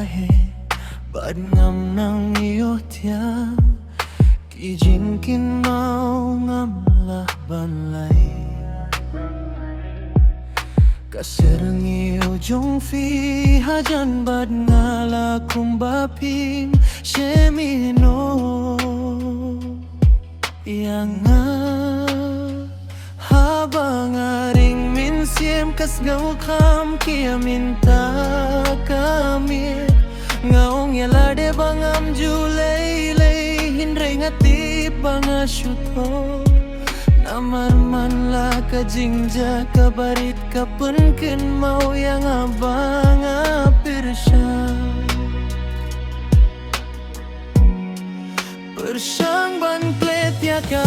lahe bad ngam nang iyo tiang kijinkin mau ngam lah banlay kaserang iyo jong fi hajan bad ngala kumbaping shemino yang habang aring minsiem kas gaw kam kia minta kami ngaong yalade bangam julay lay hindray ngati pangasyuto namar man la ka jingja kabarit kapunkin mau yang abang apirsya persyang ban plet ya ka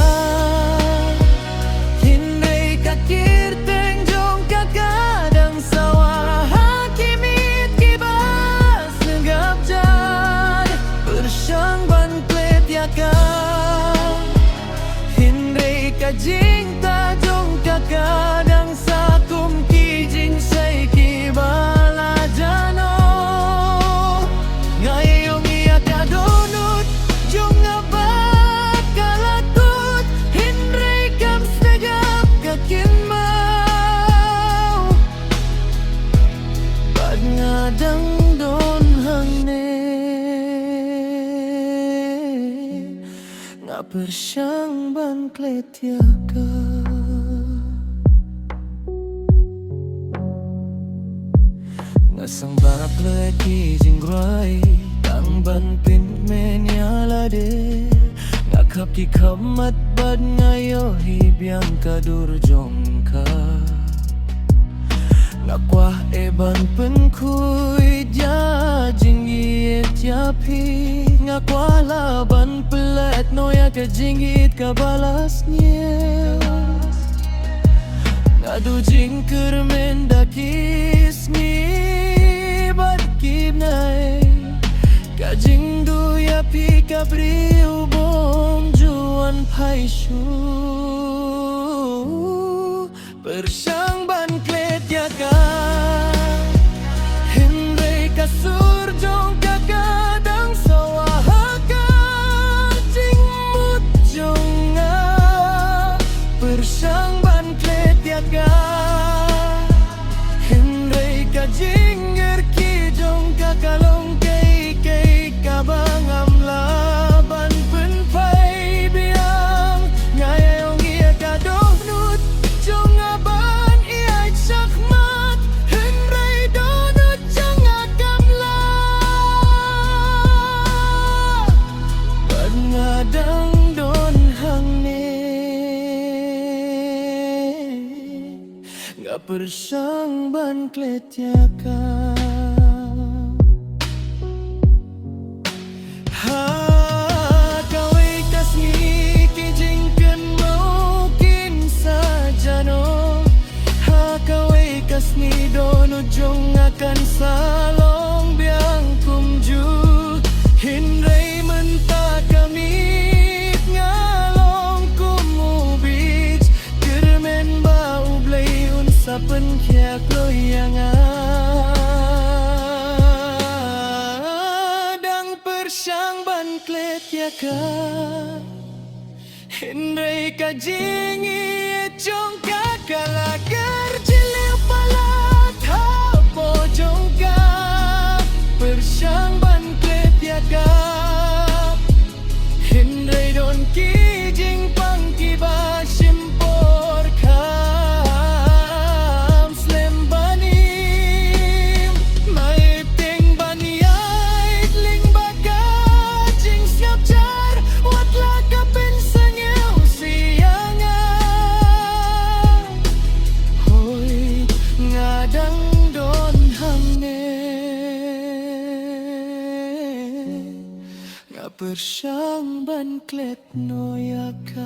jing ta jong kakadang sa kum kijing say kibala jano ngayong iya kadunot jong abad kalatut hinray kam sagap kakin mau pag ngadang don hangne nga persyang ban kletya ka ngasang bakle kijing gray tang ban pin menyalade ngakap ki kamat bad ngayo hibyang kadurjong ka ngakwah eban penkuy jajing yet yapi ngakwah laban pelat noya kejingit kabalas niya ngadu jingker mendakis ngibat kibnay kajing du yapi kabri ubong juan paisyu persyang ban klet yaka hindray kasur jong kakadang sawahaka jingmut jonga persyang ban klet yaka hindray kajinger ki jong kakalong kay kabangam laban penpai biang ngayong iya kadunot jong aban iya sakmat hindray donut jong akamla pag ngadang don hangne nga persyang ban kletya ka ni dono jong akan salong biang kumju hindray menta kamit ngalong kumubit kermen ba ublay unsa pen kyak loyanga dang persyang ban klet yaka hindray kajingi jong kakalagar persyang ban klet yaka hindray don kijing pangkiba simpor kam slembanim maipting banyay ling baka jing siapjar watla kapin sanyaw siyanga hoy ngadang don hangne persyang ban klet noyaka